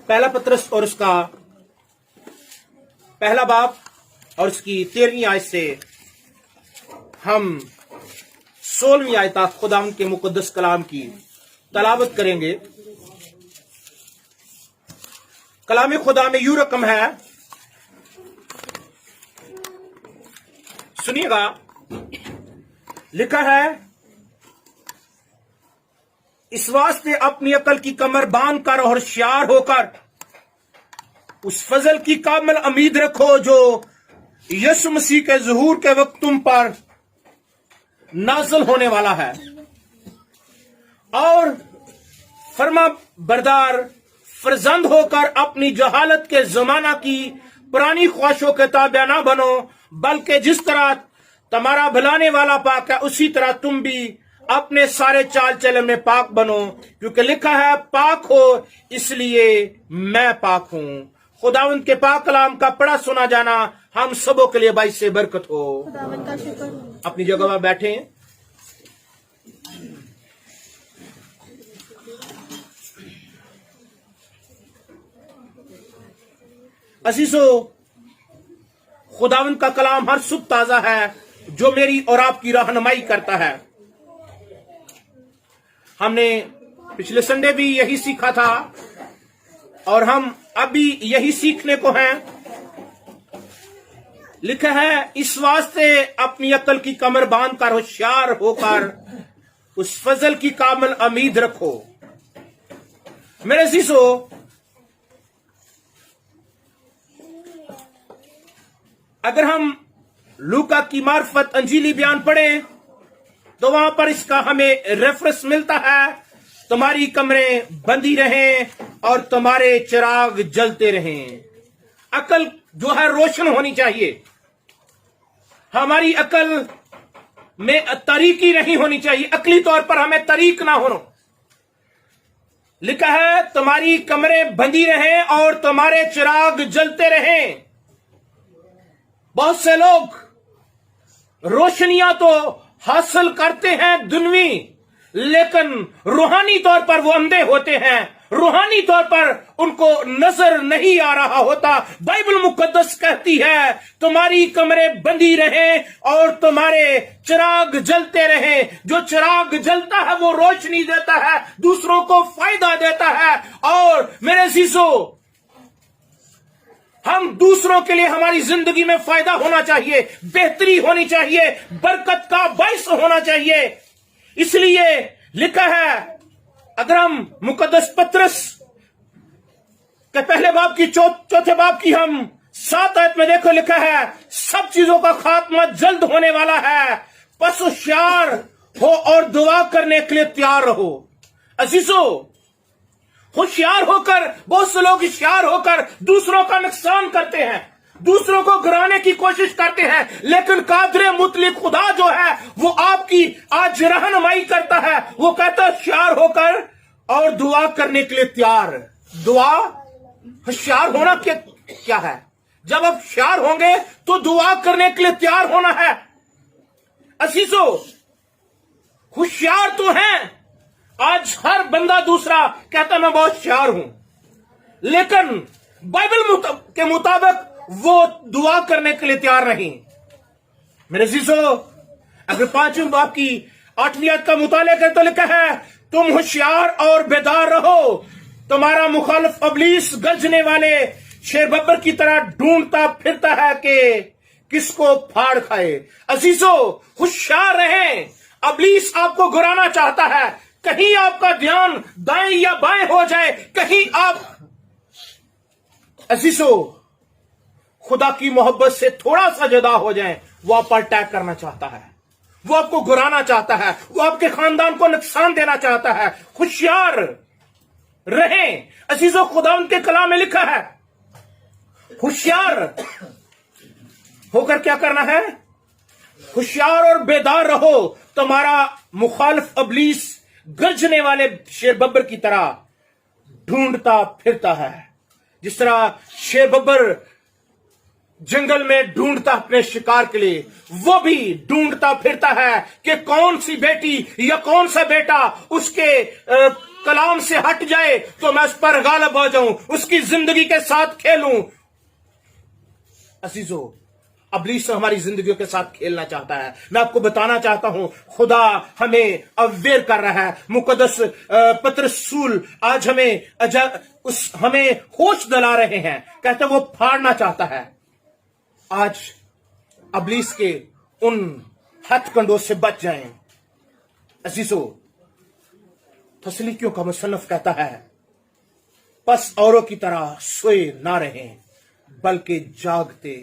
पहला पत्रस और उसका पहला बाब और उसकी 13वीं आयत से हम 16वीं आयत तक खुदावंद के मुकद्दस कलाम की तलावत करेंगे। कलाम खुदा में यूं रकम है, सुनिएगा। लिखा है, इस वास्ते अपनी अकल की कमर बांध कर और होशियार होकर उस फजल की कामिल उम्मीद रखो जो यीशु मसीह के ज़हूर के वक्त तुम पर नाज़िल होने वाला है, और फर्मा बरदार फरजंद होकर अपनी जहालत के जमाना की पुरानी ख्वाहिशों के ताबे ना बनो, बल्कि जिस तरह तुम्हारा भुलाने वाला पाक है उसी तरह तुम भी अपने सारे चाल चलन में पाक बनो, क्योंकि लिखा है पाक हो इसलिए मैं पाक हूं। खुदावंद के पाक कलाम का पढ़ा सुना जाना हम सबों के लिए बाइस से बरकत हो। खुदावंद का शुक्र हो। अपनी जगह पर बैठे। अजीजो, खुदावंद का कलाम हर सुबह ताजा है जो मेरी और आपकी रहनुमाई करता है। हमने पिछले संडे भी यही सीखा था और हम अभी यही सीखने को हैं। लिखा है, इस वास्ते अपनी अकल की कमर बांध कर होशियार होकर उस फजल की कामिल उम्मीद रखो। मेरे अजीजो, अगर हम लूका की मार्फत अंजीली बयान पढ़ें तो वहां पर इसका हमें रेफरेंस मिलता है, तुम्हारी कमरें बंदी रहें और तुम्हारे चिराग जलते रहें। अकल जो है रोशन होनी चाहिए। हमारी अकल में तरीकी नहीं होनी चाहिए, अकली तौर पर हमें तरीक ना हो। लिखा है, तुम्हारी कमरें बंदी रहें और तुम्हारे चिराग जलते रहें। बहुत से लोग रोशनियां तो हासिल करते हैं दुनवी, लेकिन रूहानी तौर पर वो अंधे होते हैं। रूहानी तौर पर उनको नजर नहीं आ रहा होता। बाइबल मुकद्दस कहती है, तुम्हारी कमरें बंदी रहें और तुम्हारे चिराग जलते रहें। जो चिराग जलता है वो रोशनी देता है, दूसरों को फायदा देता है। और मेरे अजीजों, हम दूसरों के लिए हमारी जिंदगी में फायदा होना चाहिए, बेहतरी होनी चाहिए, बरकत का बाइस होना चाहिए। इसलिए लिखा है, अगर हम मुकद्दस पत्रस के पहले बाब की चौथे बाब की हम 7 आयत में देखो, लिखा है, सब चीजों का खात्मा जल्द होने वाला है, बस होशियार हो और दुआ करने के लिए तैयार रहो। अजीजों, होशियार होकर, बहुत से लोग होशियार होकर दूसरों का नुकसान करते हैं, दूसरों को गिराने की कोशिश करते हैं, लेकिन कादरे मुतलिक खुदा जो है वो आपकी आज रहनुमाई करता है। वो कहता है होशियार होकर और दुआ करने के लिए तैयार। दुआ, होशियार होना क्या है? जब आप होशियार होंगे तो दुआ करने के लिए तैयार होना है। अजीजों, होशियार तो हैं, आज हर बंदा दूसरा कहता मैं बहुत होशियार हूं, लेकिन बाइबल के मुताबिक वो दुआ करने के लिए तैयार नहीं। मेरे अजीजों, अगर 5वें बाब की 8वीं आयत का मुताला करें तो लिखा है, तुम होशियार और बेदार रहो, तुम्हारा मुखालिफ इब्लीस गरजने वाले शेर बब्बर की तरह ढूंढता फिरता है कि किसको फाड़ खाए। अजीजों, होशियार रहें। इब्लीस आपको गिराना चाहता है, कहीं आपका ध्यान दाएं या बाएं हो जाए, कहीं आप अजीजों खुदा की मोहब्बत से थोड़ा सा जुदा हो जाएं, वो आप पर अटैक करना चाहता है, वो आपको गिराना चाहता है, वो आपके खानदान को नुकसान देना चाहता है। होशियार रहें। अजीजों, खुदावंद के कलाम में लिखा है, होशियार होकर क्या करना है? होशियार और बेदार रहो, तुम्हारा मुखालिफ इब्लीस गरजने वाले शेर बब्बर की तरह ढूंढता फिरता है। जिस तरह शेर बब्बर जंगल में ढूंढता अपने शिकार के लिए, वो भी ढूंढता फिरता है कि कौन सी बेटी या कौन सा बेटा उसके کلام سے ہٹ جائے تو میں اس پر غالب ہو جاؤں, اس کی زندگی کے ساتھ کھیلوں. عزیزو, ابلیس ہماری زندگیوں کے ساتھ کھیلنا چاہتا ہے. میں آپ کو بتانا چاہتا ہوں خدا ہمیں اویئر کر رہا ہے. مقدس پترس رسول آج ہمیں ہوش دلا رہے ہیں. کہتے وہ پھاڑنا چاہتا ہے. آج ابلیس کے ان ہتھ کنڈوں سے بچ جائیں. عزیزو, تسلیکیوں کا مصنف کہتا ہے پس اوروں کی طرح سوئے نہ رہیں بلکہ جاگتے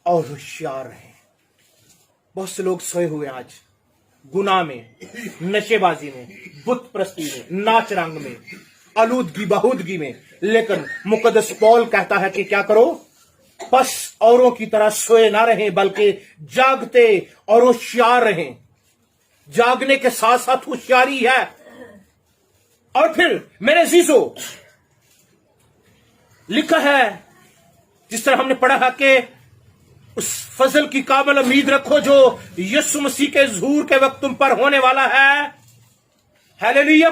اور ہوشیار رہیں. بہت سے لوگ سوئے ہوئے آج گناہ میں, نشے بازی میں, بت پرستی میں, ناچ رنگ میں, آلودگی بہودگی میں. لیکن مقدس پول کہتا ہے کہ کیا کرو, پس اوروں کی طرح سوئے نہ رہیں بلکہ جاگتے اور ہوشیار رہیں. جاگنے کے ساتھ ساتھ ہوشیاری ہے. اور پھر میرے عزیزو, لکھا ہے جس طرح ہم نے پڑھا ہے کہ اس فضل کی قابل امید رکھو جو یسوع مسیح کے ظہور کے وقت تم پر ہونے والا ہے. ہیلیلویا.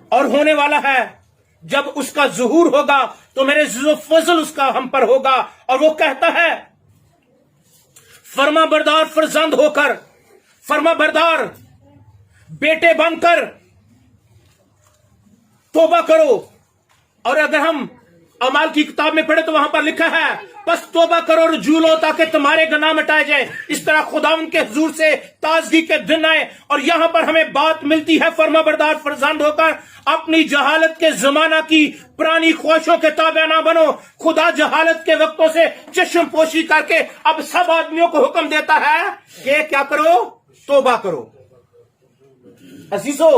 اور ہونے والا ہے. جب اس کا ظہور ہوگا تو میرے عزیزو فضل اس کا ہم پر ہوگا. اور وہ کہتا ہے فرما بردار فرزند ہو کر, فرما بردار بیٹے بن کر توبہ کرو. اور اگر ہم اعمال کی کتاب میں پڑھے تو وہاں پر لکھا ہے پس توبہ کرو رجوع لو تاکہ تمہارے گناہ مٹائے جائیں. اس طرح خداوند کے حضور سے تازگی کے دن آئے. اور یہاں پر ہمیں بات ملتی ہے فرما بردار فرزند ہو کر اپنی جہالت کے زمانہ کی پرانی خواہشوں کے تابع نہ بنو. خدا جہالت کے وقتوں سے چشم پوشی کر کے اب سب آدمیوں کو حکم دیتا ہے کہ کیا کرو, توبہ کرو. عزیزو,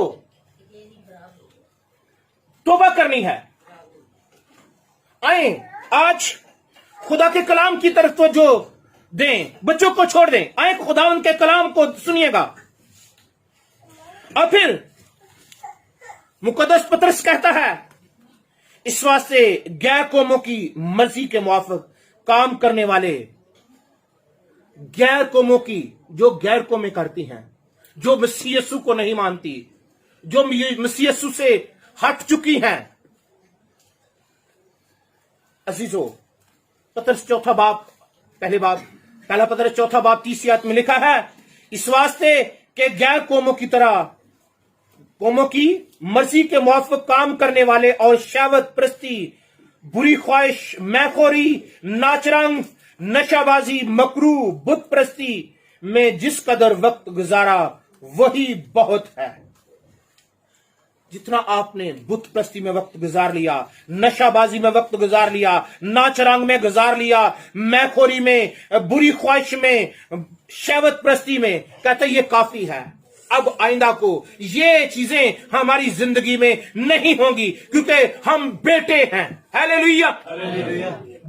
توبہ کرنی ہے. آئیں آج خدا کے کلام کی طرف توجہ دیں, بچوں کو چھوڑ دیں, آئیں خدا ان کے کلام کو سنیے گا. اور پھر مقدس پترس کہتا ہے اس واسطے غیر قوموں کی مرضی کے موافق کام کرنے والے, غیر قوموں کی جو غیر قومیں کرتی ہیں, جو مسیح یسوع کو نہیں مانتی, جو مسیح یسوع سے ہٹ چکی ہیں. عزیزو, پترس چوتھا باب پہلا پترس چوتھا باب 30 آیت میں لکھا ہے اس واسطے کہ غیر قوموں کی طرح قوموں کی مرضی کے موافق کام کرنے والے اور شہوت پرستی, بری خواہش, میخوری, ناچ رنگ, نشہ بازی, مکروہ, بت پرستی میں جس قدر وقت گزارا وہی بہت ہے. جتنا آپ نے بت پرستی میں وقت گزار لیا, نشہ بازی میں وقت گزار لیا, ناچ رنگ میں گزار لیا, میخوری میں, بری خواہش میں, شہوت پرستی میں, کہتے یہ کافی ہے. اب آئندہ کو یہ چیزیں ہماری زندگی میں نہیں ہوں گی کیونکہ ہم بیٹے ہیں. ہیلیلویا.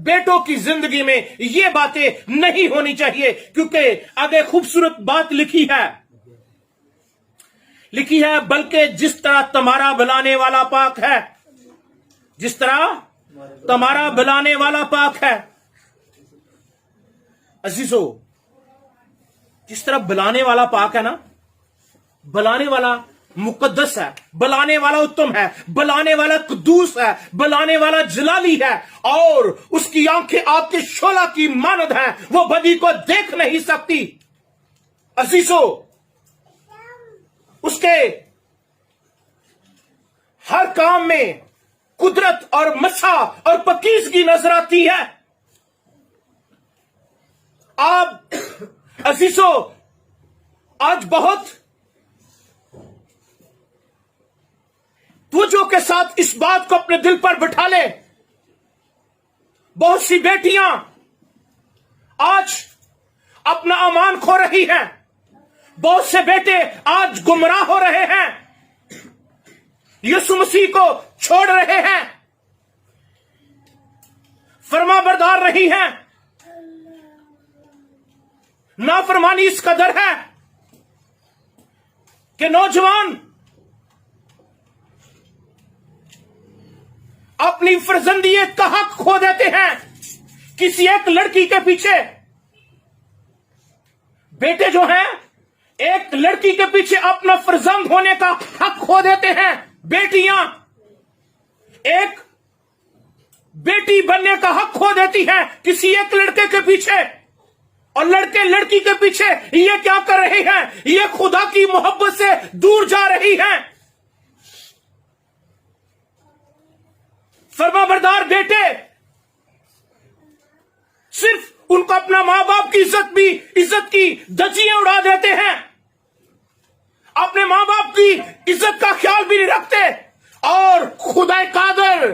بیٹوں کی زندگی میں یہ باتیں نہیں ہونی چاہیے کیونکہ آگے خوبصورت بات لکھی ہے بلکہ جس طرح تمہارا بلانے والا پاک ہے, جس طرح تمہارا بلانے والا پاک ہے. عزیزو, جس طرح بلانے والا پاک ہے نا, بلانے والا مقدس ہے, بلانے والا اتم ہے, بلانے والا قدوس ہے, بلانے والا جلالی ہے, اور اس کی آنکھیں آپ کے شعلہ کی مانند ہیں, وہ بدی کو دیکھ نہیں سکتی. عزیزو, اس کے ہر کام میں قدرت اور مسح اور پاکیزگی نظر آتی ہے. آپ عزیزو آج بہت توجہ کے ساتھ اس بات کو اپنے دل پر بٹھا لے. بہت سی بیٹیاں آج اپنا امان کھو رہی ہیں, بہت سے بیٹے آج گمراہ ہو رہے ہیں, یسوع مسیح کو چھوڑ رہے ہیں, فرما بردار رہی ہیں. نافرمانی اس قدر ہے کہ نوجوان اپنی فرزندیت کا حق کھو دیتے ہیں کسی ایک لڑکی کے پیچھے. بیٹے جو ہیں ایک لڑکی کے پیچھے اپنا فرزند ہونے کا حق کھو دیتے ہیں بیٹیاں، ایک بیٹی بننے کا حق کھو دیتی ہیں کسی ایک لڑکے کے پیچھے، اور لڑکے لڑکی کے پیچھے یہ کیا کر رہے ہیں؟ یہ خدا کی محبت سے دور جا رہی ہیں۔ فرما بردار بیٹے صرف ان کو اپنا ماں باپ کی عزت کی دھجیاں اڑا دیتے ہیں، اپنے ماں باپ کی عزت کا خیال بھی نہیں رکھتے، اور خدا قادر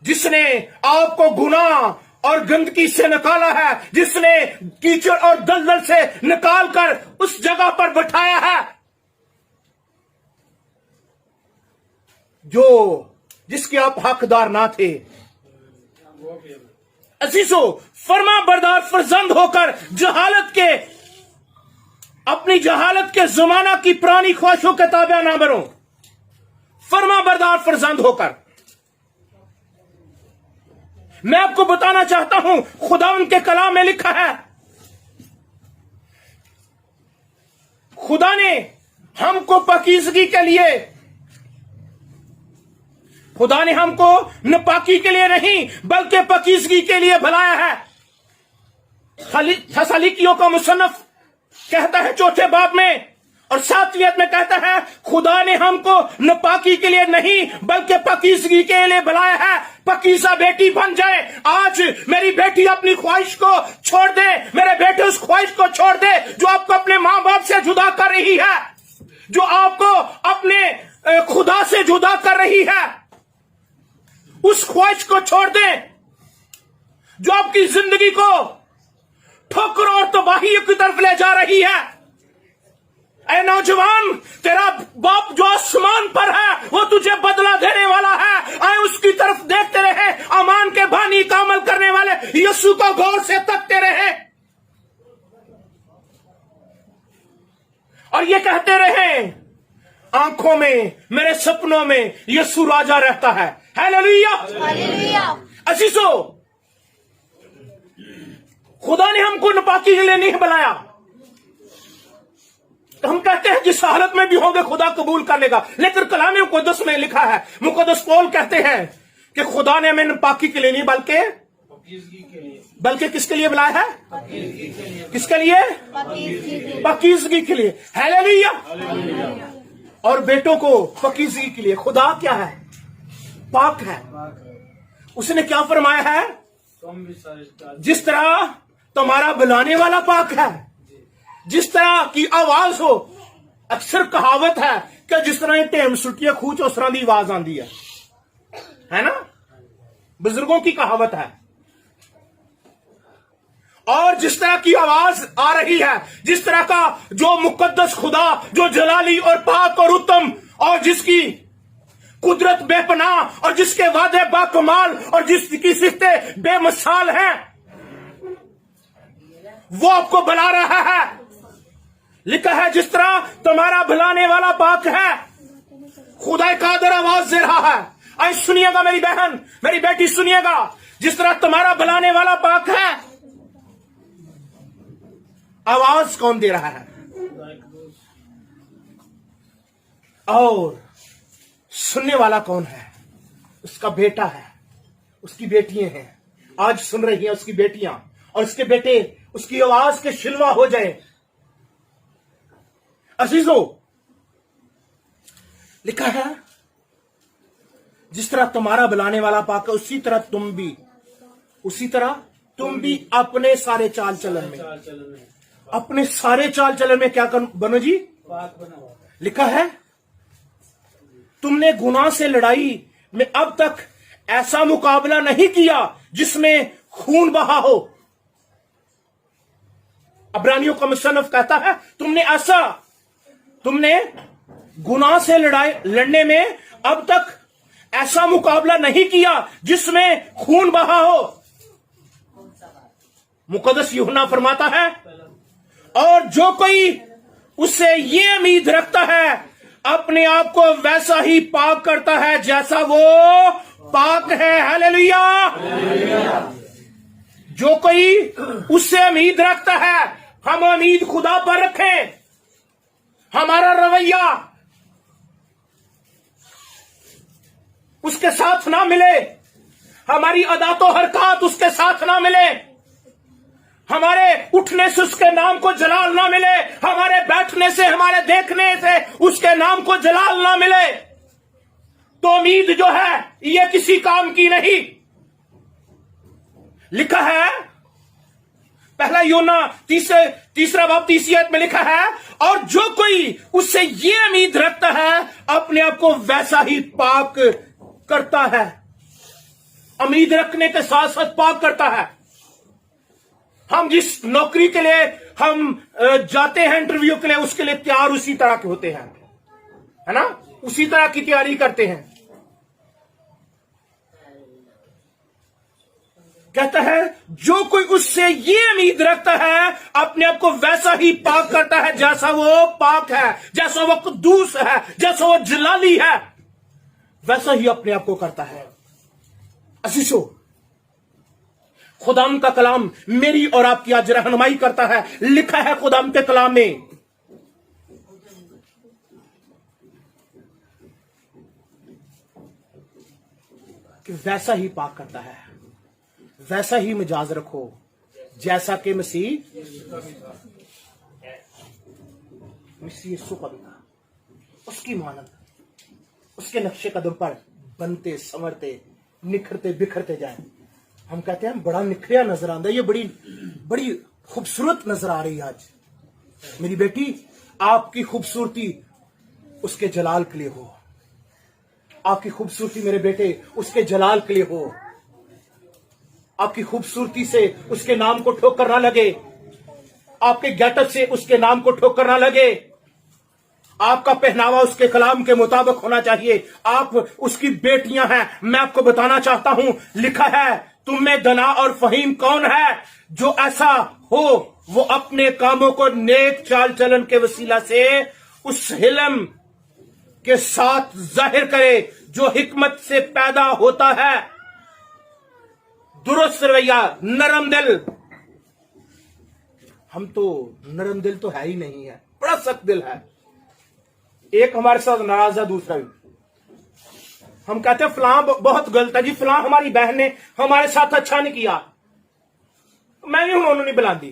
جس نے آپ کو گناہ اور گندگی سے نکالا ہے، جس نے کیچڑ اور دلدل سے نکال کر اس جگہ پر بٹھایا ہے جس کے آپ حقدار نہ تھے۔ عزیزو، فرما بردار فرزند ہو کر اپنی جہالت کے زمانہ کی پرانی خواہشوں کے تابع نہ بنو۔ فرما بردار فرزند ہو کر میں آپ کو بتانا چاہتا ہوں، خدا ان کے کلام میں لکھا ہے، خدا نے ہم کو پاکیزگی کے لیے، خدا نے ہم کو ناپاکی کے لیے نہیں بلکہ پاکیزگی کے لیے بلایا ہے۔ تھسالونیکیوں کا مصنف کہتا ہے 4 باب میں اور 7 میں کہتا ہے، خدا نے ہم کو ناپاکی کے لیے نہیں بلکہ پاکیزگی کے لیے بلایا ہے۔ پاکیزہ بیٹی بن جائے۔ آج میری بیٹی اپنی خواہش کو چھوڑ دے، میرے بیٹے اس خواہش کو چھوڑ دے جو آپ کو اپنے ماں باپ سے جدا کر رہی ہے، جو آپ کو اپنے خدا سے جدا کر رہی ہے۔ اس خواہش کو چھوڑ دیں جو آپ کی زندگی کو ٹھوکر اور تباہی کی طرف لے جا رہی ہے۔ اے نوجوان، تیرا باپ جو آسمان پر ہے وہ تجھے بدلہ دینے والا ہے۔ اے اس کی طرف دیکھتے رہے، امان کے بانی کا عمل کرنے والے یسوع کو غور سے تکتے رہے، اور یہ کہتے رہے، آنکھوں میں، میرے سپنوں میں یسوع راجا رہتا ہے۔ ہیلیلویا۔ عزیزو، خدا نے ہم کو ناپاکی کے لیے نہیں بلایا۔ ہم کہتے ہیں جس حالت میں بھی ہوں گے خدا قبول کر لے گا، لیکن کلام مقدس میں لکھا ہے، مقدس پول کہتے ہیں کہ خدا نے ہمیں ناپاکی کے لیے نہیں بلکہ کس کے لیے بلایا ہے؟ کس کے لیے؟ پاکیزگی کے لیے۔ ہیلیلویا۔ اور بیٹوں کو پاکیزگی کے لیے۔ خدا کیا ہے؟ پاک ہے۔ اس نے کیا فرمایا ہے؟ جس طرح تمہارا بلانے والا پاک ہے، جس طرح کی آواز ہو، اکثر کہاوت ہے کہ جس طرح ٹیم سٹیاں کھوچ اس طرح دی آواز آندی ہے نا، بزرگوں کی کہاوت ہے۔ اور جس طرح کی آواز آ رہی ہے، جس طرح کا جو مقدس خدا جو جلالی اور پاک اور اتم اور جس کی قدرت بے پناہ اور جس کے وعدے با کمال اور جس کی صفتیں بے مثال ہیں، وہ آپ کو بلا رہا ہے۔ لکھا ہے جس طرح تمہارا بلانے والا پاک ہے، خدا قادر آواز دے رہا ہے۔ آئے سنیے گا میری بہن، میری بیٹی سنیے گا، جس طرح تمہارا بلانے والا پاک ہے، آواز کون دے رہا ہے؟ اور سننے والا کون ہے؟ اس کا بیٹا ہے، اس کی بیٹیاں ہیں، آج سن رہی ہیں اس کی بیٹیاں اور اس کے بیٹے، اس کی آواز کے شلوا ہو جائے۔ عزیزو، لکھا ہے جس طرح تمہارا بلانے والا پاک ہے اسی طرح تم بھی اپنے سارے چال چلن میں، اپنے سارے چال چلن میں کیا بنو جی؟ لکھا ہے تم نے گناہ سے لڑائی میں اب تک ایسا مقابلہ نہیں کیا جس میں خون بہا ہو۔ عبرانیوں کا مصنف کہتا ہے تم نے گناہ سے لڑنے میں اب تک ایسا مقابلہ نہیں کیا جس میں خون بہا ہو۔ مقدس یوحنا فرماتا ہے، اور جو کوئی اس سے یہ امید رکھتا ہے اپنے آپ کو ویسا ہی پاک کرتا ہے جیسا وہ پاک ہے۔ ہیلیلویا۔ جو کوئی اس سے امید رکھتا ہے हम उम्मीद खुदा पर रखें, हमारा रवैया उसके साथ ना मिले, हमारी अदा तो हरकत उसके साथ ना मिले, हमारे उठने से उसके नाम को जलाल ना मिले, हमारे बैठने से, हमारे देखने से उसके नाम को जलाल ना मिले, तो उम्मीद जो है ये किसी काम की नहीं। लिखा है पहला यूहन्ना तीसरा बाब 30 आयत में लिखा है, और जो कोई उससे ये उम्मीद रखता है अपने आप को वैसा ही पाक करता है। उम्मीद रखने के साथ साथ पाक करता है। हम जिस नौकरी के लिए हम जाते हैं इंटरव्यू के लिए, उसके लिए तैयार उसी तरह के होते हैं, है ना, उसी तरह की तैयारी करते हैं। कहता है जो कोई उससे ये उम्मीद रखता है अपने आप को वैसा ही पाक करता है जैसा वो पाक है, जैसा वो कुद्दूस है, जैसा वो जलाली है, वैसा ही अपने आप को करता है। अजीजों, खुदाम का कलाम मेरी और आपकी आज रहनुमाई करता है। लिखा है खुदाम के कलाम में कि वैसा ही पाक करता है, वैसा ही मिजाज रखो जैसा कि मसीह यीशु का भी था। उसकी मानद, उसके नक्शे कदम पर बनते संवरते निखरते बिखरते जाए। हम कहते हैं बड़ा निखरिया नजर आता है, ये बड़ी बड़ी खूबसूरत नजर आ रही है आज। मेरी बेटी, आपकी खूबसूरती उसके जलाल के लिए हो, आपकी खूबसूरती मेरे बेटे उसके जलाल के लिए हो। आपकी खूबसूरती से उसके नाम को ठोकर ना लगे, आपके गेटअप से उसके नाम को ठोकर ना लगे। आपका पहनावा उसके कलाम के मुताबिक होना चाहिए। आप उसकी बेटियां हैं। मैं आपको बताना चाहता हूं, लिखा है तुम में दना और फहीम कौन है जो ऐसा हो वो अपने कामों को नेक चाल चलन के वसीला से उस हिल्म के साथ जाहिर करे जो हिकमत से पैदा होता है। दुरुस्त रवैया, नरम दिल। हम तो नरम दिल तो है ही नहीं है, बड़ा सख्त दिल है। एक हमारे साथ नाराज है, दूसरा भी। हम कहते हैं फलां बहुत गलत है जी, फलां हमारी बहन ने हमारे साथ अच्छा नहीं किया, मैं भी उन्होंने नहीं बुलाती,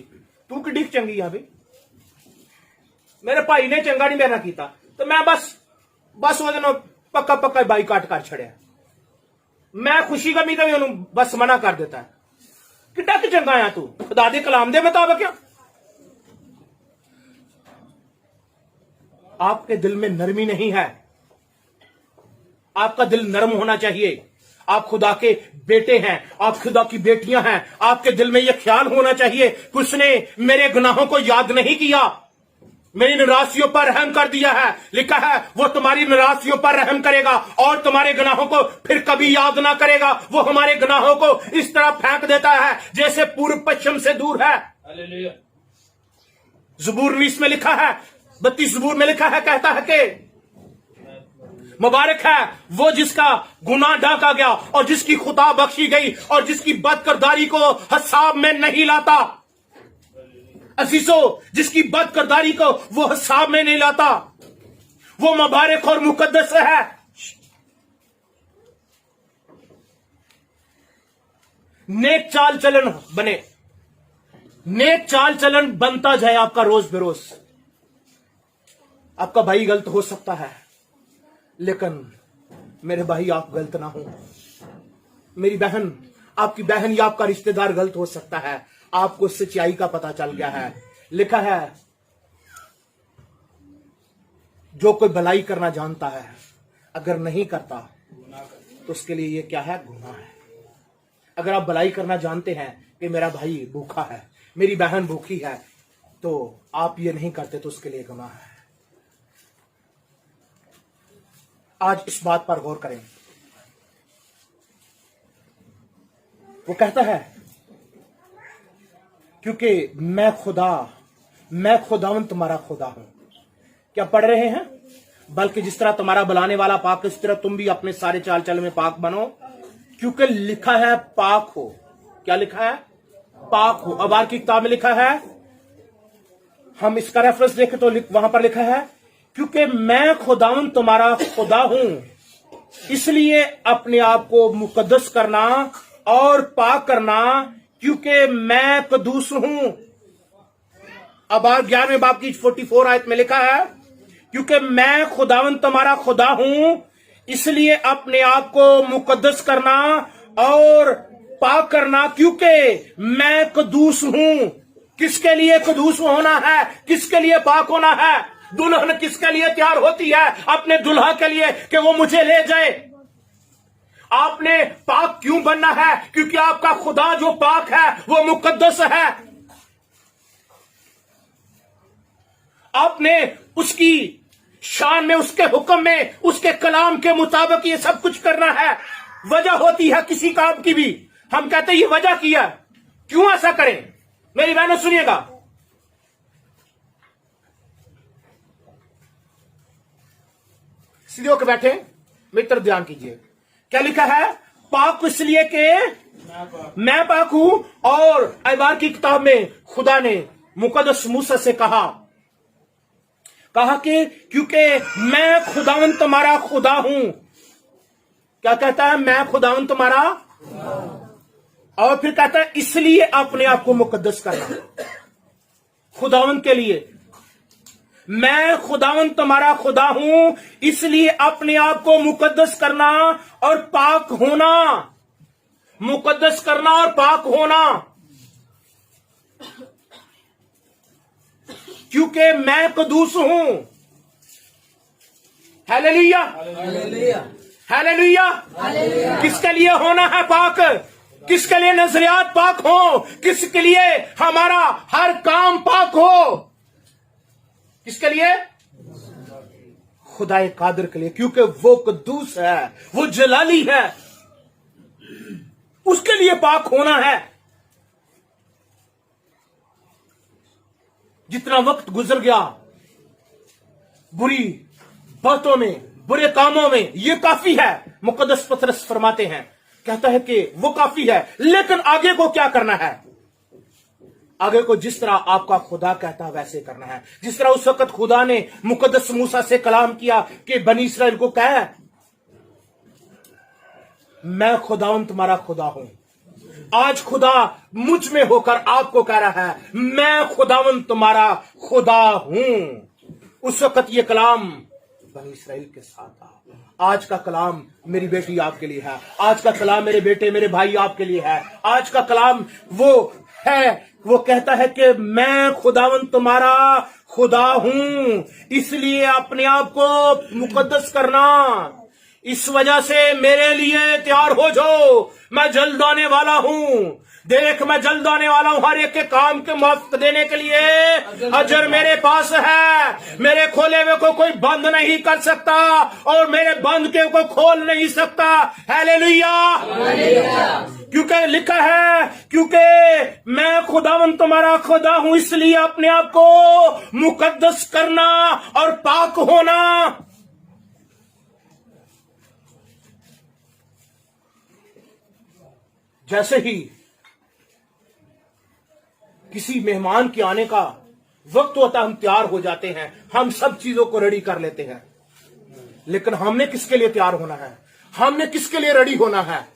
तू कि चंगी आ भाई, मेरे भाई ने चंगा नहीं मेरा किया, तो मैं बस वो पक्का पक्का बाईकाट कर छड़िया। मैं खुशी कमी तो भी उन्होंने बस मना कर देता है। कितना कि चंगा आ तू, खुदा दे कलाम दे मुताबिक। क्या आपके दिल में नरमी नहीं है? आपका दिल नरम होना चाहिए। आप खुदा के बेटे हैं, आप खुदा की बेटियां हैं। आपके दिल में यह ख्याल होना चाहिए कि उसने मेरे गुनाहों को याद नहीं किया, मेरी निराशियों पर रहम कर दिया है। लिखा है वो तुम्हारी निराशियों पर रहम करेगा और तुम्हारे गुनाहों को फिर कभी याद ना करेगा। वो हमारे गुनाहों को इस तरह फेंक देता है जैसे पूर्व पश्चिम से दूर है। ज़बूर 20 में लिखा है, 32 ज़बूर में लिखा है, कहता है कि मुबारक है वो जिसका गुनाह ढाका गया और जिसकी खुता बख्शी गई और जिसकी बदकिरदारी को हिसाब में नहीं लाता। अजीजों, जिसकी बदकिरदारी को वो हिसाब में नहीं लाता, वो मुबारक और मुकद्दस है। नेक चाल चलन बने, नेक चाल चलन बनता जाए आपका रोज बरोज। आपका भाई गलत हो सकता है, लेकिन मेरे भाई आप गलत ना हो। मेरी बहन, आपकी बहन या आपका रिश्तेदार गलत हो सकता है, आपको सच्चाई का पता चल गया है। लिखा है जो कोई भलाई करना जानता है अगर नहीं करता तो उसके लिए ये क्या है? गुनाह है। अगर आप भलाई करना जानते हैं कि मेरा भाई भूखा है, मेरी बहन भूखी है, तो आप ये नहीं करते तो उसके लिए गुनाह है। आज इस बात पर गौर करें। वो कहता है क्योंकि मैं खुदावन तुम्हारा खुदा हूं। क्या पढ़ रहे हैं? बल्कि जिस तरह तुम्हारा बुलाने वाला पाक, इस तरह तुम भी अपने सारे चाल चल में पाक बनो, क्योंकि लिखा है पाक हो। क्या लिखा है? पाक हो। अब की किताब में लिखा है हम इसका रेफरेंस देखें तो वहां पर लिखा है, क्योंकि मैं खुदावंद तुम्हारा खुदा हूं, इसलिए अपने आप को मुकद्दस करना और पाक करना, क्योंकि मैं कदूस हूं। अब 11वें बाब की 44 आयत में लिखा है, क्योंकि मैं खुदावंद तुम्हारा खुदा हूं, इसलिए अपने आप को मुकद्दस करना और पाक करना, क्योंकि मैं कदूस हूं। किसके लिए कदूस होना है? किसके लिए पाक होना है? दुल्हन किसके लिए तैयार होती है? अपने दुल्हा के लिए, कि वो मुझे ले जाए। आपने पाक क्यों बनना है? क्योंकि आपका खुदा जो पाक है वो मुकद्दस है। आपने उसकी शान में, उसके हुक्म में, उसके कलाम के मुताबिक ये सब कुछ करना है। वजह होती है किसी काम की भी, हम कहते हैं ये वजह किया, क्यों ऐसा करें? मेरी बहनों सुनिएगा, सीधे होकर बैठे, मित्र ध्यान कीजिए। क्या लिखा है? पाक इसलिए कि मैं पाक हूं। और अहबार की किताब में खुदा ने मुकद्दस मूसा से कहा कि क्योंकि मैं खुदावंद तुम्हारा खुदा हूं। क्या कहता है? मैं खुदावंद तुम्हारा, और फिर कहता है इसलिए अपने आप को मुकद्दस करना। खुदावंद के लिए, मैं खुदावंद तुम्हारा खुदा हूं, इसलिए अपने आप को मुकद्दस करना और पाक होना। मुकद्दस करना और पाक होना, क्योंकि मैं कदूस हूं। Hallelujah, hallelujah. किसके लिए होना है पाक? किसके लिए नजरियात पाक हो? किसके लिए हमारा हर काम पाक हो? किसके लिए? खुदाए कादिर के लिए, क्योंकि वो कद्दूस है, वो जलाली है, उसके लिए पाक होना है। जितना वक्त गुजर गया बुरी बातों में, बुरे कामों में, ये काफी है। मुकद्दस पतरस फरमाते हैं, कहता है कि वो काफी है, लेकिन आगे को क्या करना है? आगे को जिस तरह आपका खुदा कहता है वैसे करना है। जिस तरह उस वक्त खुदा ने मुकद्दस मूसा से कलाम किया कि बनी इस्राएल को कहे, मैं खुदावंद तुम्हारा खुदा हूं। आज खुदा मुझ में होकर आपको कह रहा है, मैं खुदावंद तुम्हारा खुदा हूं। उस वक्त ये कलाम बनी इस्राएल के साथ था। आज का कलाम मेरी बेटी आपके लिए है। आज का कलाम मेरे बेटे, मेरे भाई आपके लिए है। आज का कलाम वो है, वो कहता है कि मैं खुदावंद तुम्हारा खुदा हूं, इसलिए अपने आप को मुकद्दस करना। इस वजह से मेरे लिए तैयार हो जाओ, मैं जल्द आने वाला हूं। देख, मैं जल्द आने वाला हूं, हर एक के काम के मुफ्त देने के लिए अजर मेरे पास है। मेरे खोले हुए को कोई बंद नहीं कर सकता और मेरे बंद के को खोल नहीं सकता। हालेलुया। क्योंकि लिखा है, क्योंकि मैं खुदावंद तुम्हारा खुदा हूं, इसलिए अपने आप को मुकद्दस करना और पाक होना। जैसे ही किसी मेहमान के आने का वक्त होता है, हम तैयार हो जाते हैं, हम सब चीजों को रेडी कर लेते हैं, लेकिन हमने किसके लिए तैयार होना है? हमने किसके लिए रेडी होना है?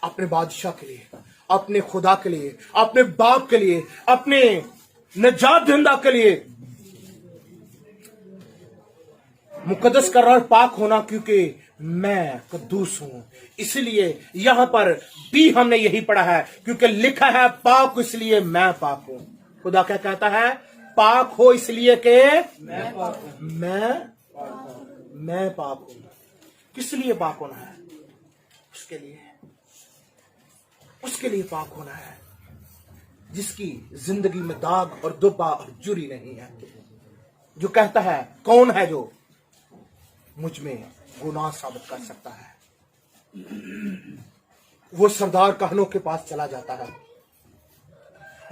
अपने बादशाह के लिए, अपने खुदा के लिए, अपने बाप के लिए, अपने नजात दहिंदा के लिए मुकद्दस करना और पाक होना, क्योंकि मैं कद्दूस हूं। इसलिए यहां पर भी हमने यही पढ़ा है, क्योंकि लिखा है पाक इसलिए मैं पाक हूं। खुदा क्या कहता है? पाक हो इसलिए कि मैं पाक हूं। किस लिए पाक होना है? उसके लिए पाक होना है जिसकी जिंदगी में दाग और दुबा और जुरी नहीं है। जो कहता है, कौन है जो मुझ में गुनाह साबित कर सकता है? वो सरदार कहनों के पास चला जाता है,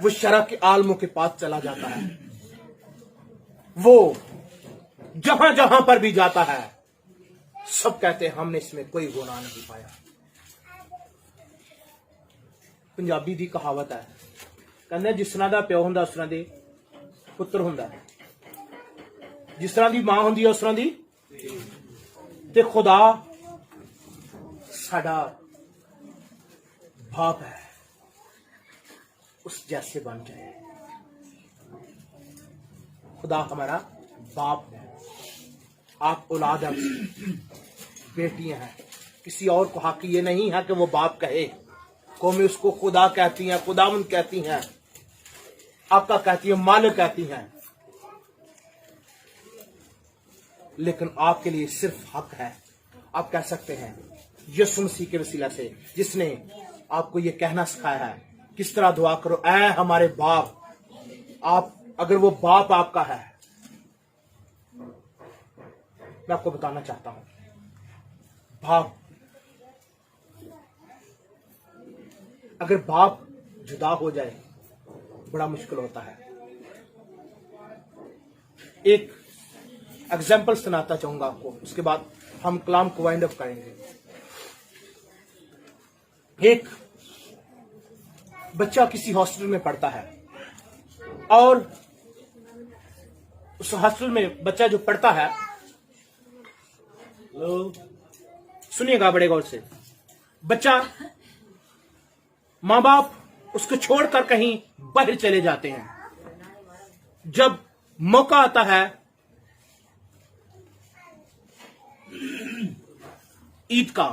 वो शरह के आलमों के पास चला जाता है, वो जहां जहां पर भी जाता है सब कहते हैं हमने इसमें कोई गुनाह नहीं पाया। पंजाबी दी कहावत है, कहते जिस तरह दा प्यो हुंदा उस तरह दे पुत्र हुंदा है। ਜਿਸ ਤਰ੍ਹਾਂ ਦੀ ਮਾਂ ਹੁੰਦੀ ਹੈ ਉਸ ਤਰ੍ਹਾਂ ਦੀ ਤੇ ਖੁਦਾ ਸਾਡਾ बाप है, उस जैसे बन जाए। खुदा हमारा बाप है, आप औलाद हैं, बेटियां हैं। किसी और को हक ये नहीं है कि वो बाप कहे। कौमें उसको खुदा कहती हैं, खुदावंद कहती हैं, आका कहती हैं, मालिक कहती हैं, लेकिन आपके लिए सिर्फ हक है। आप कह सकते हैं यीशु मसीह के वसीला से, जिसने आपको ये कहना सिखाया है किस तरह दुआ करो, ऐ हमारे बाप। आप अगर वो बाप आपका है, मैं आपको बताना चाहता हूं, बाप अगर बाप जुदा हो जाए बड़ा मुश्किल होता है। एक एग्जाम्पल सुनाता चाहूंगा आपको, उसके बाद हम कलाम को वाइंड अप करेंगे। एक बच्चा किसी हॉस्टल में पढ़ता है और उस हॉस्टल में बच्चा जो पढ़ता है, सुनिएगा बड़े गौर से, बच्चा मां बाप उसको छोड़कर कहीं बाहर चले जाते हैं। जब मौका आता है ईद का,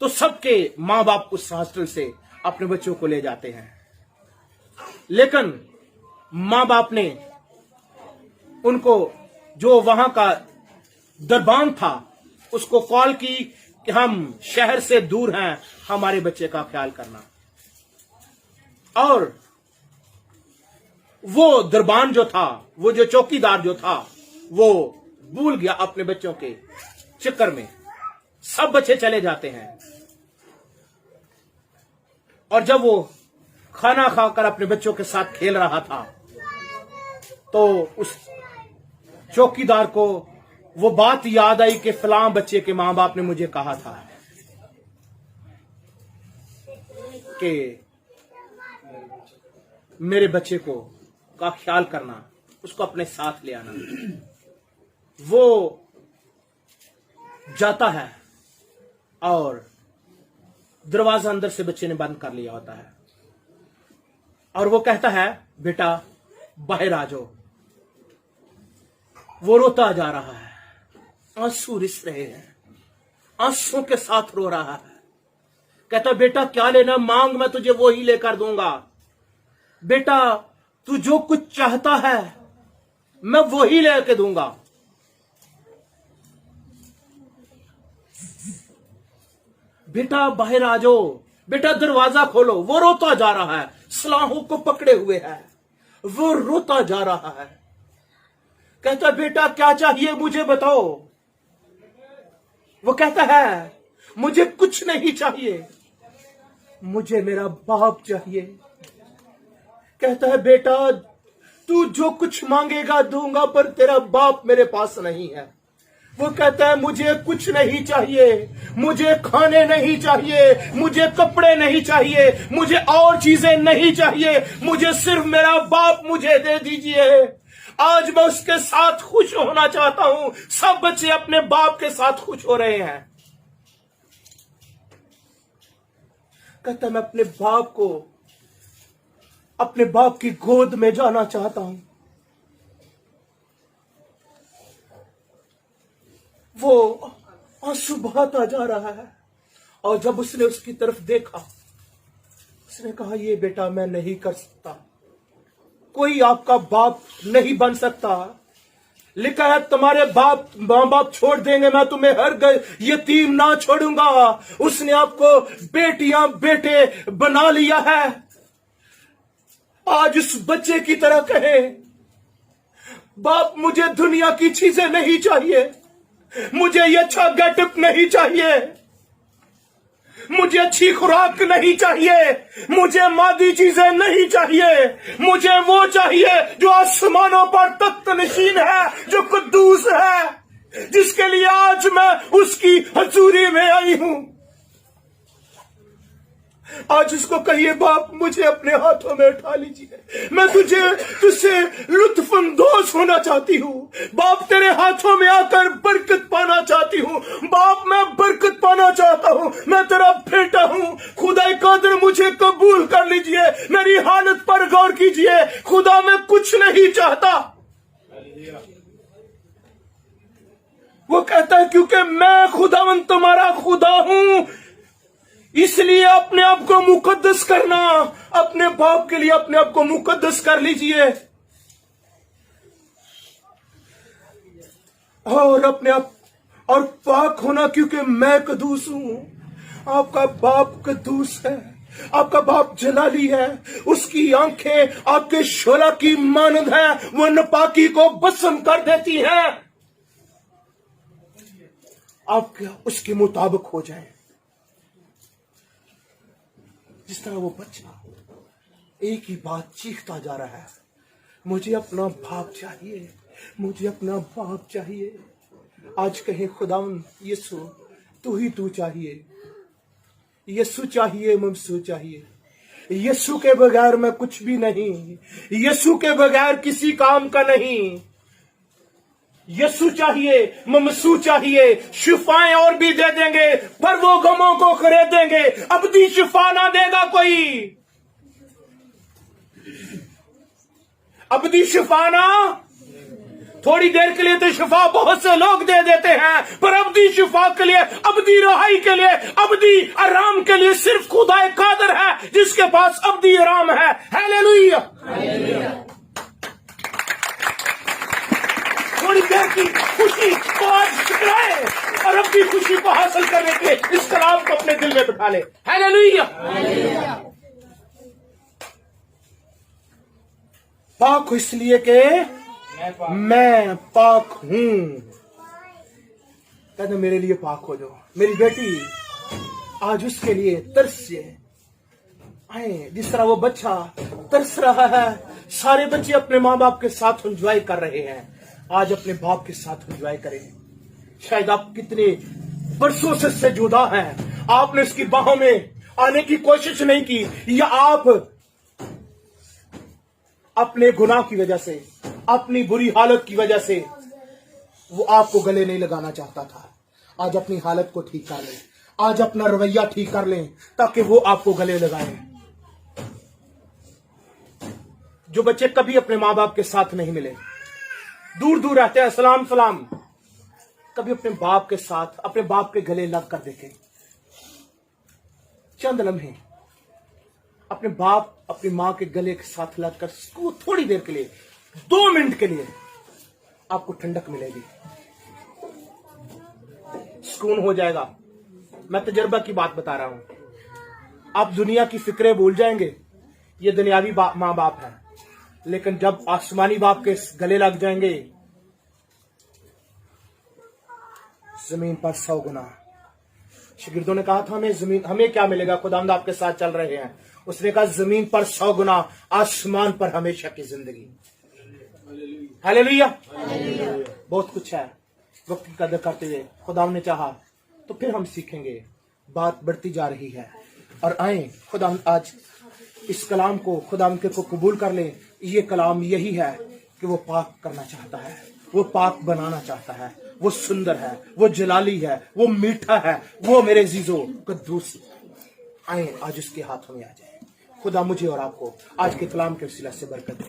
तो सबके मां बाप उस हॉस्टल से अपने बच्चों को ले जाते हैं, लेकिन मां बाप ने उनको, जो वहां का दरबान था, उसको कॉल की कि हम शहर से दूर हैं, हमारे बच्चे का ख्याल करना। और वो दरबान जो था, वो जो चौकीदार जो था, वो भूल गया अपने बच्चों के चक्कर में। सब बच्चे चले जाते हैं और जब वो खाना खाकर अपने बच्चों के साथ खेल रहा था, तो उस चौकीदार को वो बात याद आई कि फलां बच्चे के मां बाप ने मुझे कहा था कि मेरे बच्चे को का ख्याल करना, उसको अपने साथ ले आना। वो जाता है और दरवाजा अंदर से बच्चे ने बंद कर लिया होता है और वो कहता है बेटा बाहर आ जाओ। वो रोता जा रहा है, आंसू रिस रहे हैं, आंसुओं के साथ रो रहा है। कहता बेटा क्या लेना मांग, मैं तुझे वो ही लेकर दूंगा। बेटा तू जो कुछ चाहता है मैं वो ही लेके दूंगा। बेटा बाहर आ जाओ, बेटा दरवाजा खोलो। वो रोता जा रहा है, सलाहों को पकड़े हुए है, वो रोता जा रहा है। कहता बेटा क्या चाहिए मुझे बताओ। वो कहता है मुझे कुछ नहीं चाहिए, मुझे मेरा बाप चाहिए। कहता है बेटा तू जो कुछ मांगेगा दूंगा, पर तेरा बाप मेरे पास नहीं है। वो कहता है मुझे कुछ नहीं चाहिए, मुझे खाने नहीं चाहिए, मुझे कपड़े नहीं चाहिए, मुझे और चीजें नहीं चाहिए, मुझे सिर्फ मेरा बाप मुझे दे दीजिए। आज मैं उसके साथ खुश होना चाहता हूं। सब बच्चे अपने बाप के साथ खुश हो रहे हैं। कहता मैं अपने बाप को, अपने बाप की गोद में जाना चाहता हूं। वो आंसू बहाता जा रहा है और जब उसने उसकी तरफ देखा, उसने कहा ये बेटा मैं नहीं कर सकता, कोई आपका बाप नहीं बन सकता। लिखा है तुम्हारे बाप मां बाप छोड़ देंगे, मैं तुम्हें हर यतीम ना छोड़ूंगा। उसने आपको बेटियां बेटे बना लिया है। आज उस बच्चे की तरह कहे बाप मुझे दुनिया की चीजें नहीं चाहिए, मुझे ये अच्छा गेटअप नहीं चाहिए, मुझे अच्छी खुराक नहीं चाहिए, मुझे मादी चीजें नहीं चाहिए, मुझे वो चाहिए जो आसमानों पर तख्त नशीन है, जो कुद्दूस है, जिसके लिए आज मैं उसकी हजूरी में आई हूं। آج اس کو کہیے باپ مجھے اپنے ہاتھوں میں اٹھا لیجیے, میں تجھ سے لطف اندوز ہونا چاہتی ہوں باپ, تیرے ہاتھوں میں آ کر برکت پانا چاہتی ہوں باپ, میں برکت پانا چاہتا ہوں, میں تیرا بیٹا ہوں. خدا قادر مجھے قبول کر لیجیے, میری حالت پر غور کیجیے, خدا میں کچھ نہیں چاہتا. وہ کہتا ہے کیونکہ میں خداوند تمہارا خدا ہوں, اس لیے اپنے آپ کو مقدس کرنا, اپنے باپ کے لیے اپنے آپ کو مقدس کر لیجئے اور اپنے آپ اور پاک ہونا, کیونکہ میں قدوس ہوں. آپ کا باپ قدوس ہے, آپ کا باپ جلالی ہے, اس کی آنکھیں آپ کے شعلہ کی مانند ہیں, وہ ناپاکی کو بسم کر دیتی ہیں. آپ اس کے مطابق ہو جائیں, جس طرح وہ بچہ ایک ہی بات چیختا جا رہا ہے, مجھے اپنا باپ چاہیے, مجھے اپنا باپ چاہیے. آج کہیں خداوند یسوع تو ہی تو چاہیے, یسوع چاہیے, ممسو چاہیے. یسوع کے بغیر میں کچھ بھی نہیں, یسوع کے بغیر کسی کام کا نہیں. یسوع چاہیے, ممسو چاہیے. شفائیں اور بھی دے دیں گے پر وہ غموں کو خریدیں گے, ابدی شفا نہ دے گا کوئی. ابدی شفا نہ, تھوڑی دیر کے لیے تو شفا بہت سے لوگ دے دیتے ہیں, پر ابدی شفا کے لیے, ابدی رہائی کے لیے, ابدی آرام کے لیے صرف خدا قادر ہے جس کے پاس ابدی آرام ہے. ہیلیلویا. تھوڑی دیر کی خوشی کو آج ٹھکرائے اور ابدی خوشی کو حاصل کرنے کے لیے اس کلام کو اپنے دل میں بٹھا لے. ہیلیلویا. پاک اس لیے کہ میں پاک ہوں. کہتے میرے لیے پاک ہو جاؤ. میری بیٹی آج اس کے لیے ترس سے آئے, جس طرح وہ بچہ ترس رہا ہے. سارے بچے اپنے ماں باپ کے ساتھ انجوائے کر رہے ہیں, آج اپنے باپ کے ساتھ انجوائے کریں. شاید آپ کتنے برسوں سے جدا ہیں, آپ نے اس کی باہوں میں آنے کی کوشش نہیں کی, یا آپ اپنے گناہ کی وجہ سے, اپنی بری حالت کی وجہ سے وہ آپ کو گلے نہیں لگانا چاہتا تھا. آج اپنی حالت کو ٹھیک کر لیں, آج اپنا رویہ ٹھیک کر لیں تاکہ وہ آپ کو گلے لگائیں. جو بچے کبھی اپنے ماں باپ کے ساتھ نہیں ملے, دور دور رہتے ہیں, سلام سلام, کبھی اپنے باپ کے ساتھ اپنے باپ کے گلے لگ کر دیکھیں. چند لمحے اپنے باپ اپنی ماں کے گلے کے ساتھ لگ کر تھوڑی دیر کے لیے, 2 منٹ کے لیے آپ کو ٹھنڈک ملے گی, سکون ہو جائے گا. میں تجربہ کی بات بتا رہا ہوں. آپ دنیا کی فکریں بھول جائیں گے, یہ دنیاوی ماں باپ ہیں, لیکن جب آسمانی باپ کے گلے لگ جائیں گے, زمین پر 100 گنا. شاگردوں نے کہا تھا ہمیں کیا ملے گا, خداوند آپ کے ساتھ چل رہے ہیں. اس نے کہا زمین پر 100 گنا, آسمان پر ہمیشہ کی زندگی. ہیلیلویا. بہت کچھ ہے. وقت کی قدر کرتے ہوئے خداوند نے چاہا تو پھر ہم سیکھیں گے. بات بڑھتی جا رہی ہے, اور آئیں خداوند آج اس کلام کو خداوند کو قبول کر لیں. یہ کلام یہی ہے کہ وہ پاک کرنا چاہتا ہے, وہ پاک بنانا چاہتا ہے, وہ سندر ہے, وہ جلالی ہے, وہ میٹھا ہے, وہ میرے عزیزو قدوس. آئیں آج اس کے ہاتھوں میں آ جائیں. خدا مجھے اور آپ کو آج کے کلام کے وسیلہ سے برکت دے.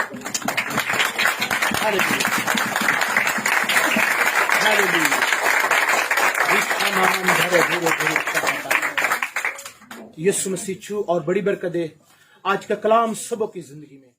یسوع مسیح چھو اور بڑی برکت دے. آج کا کلام سبوں کی زندگی میں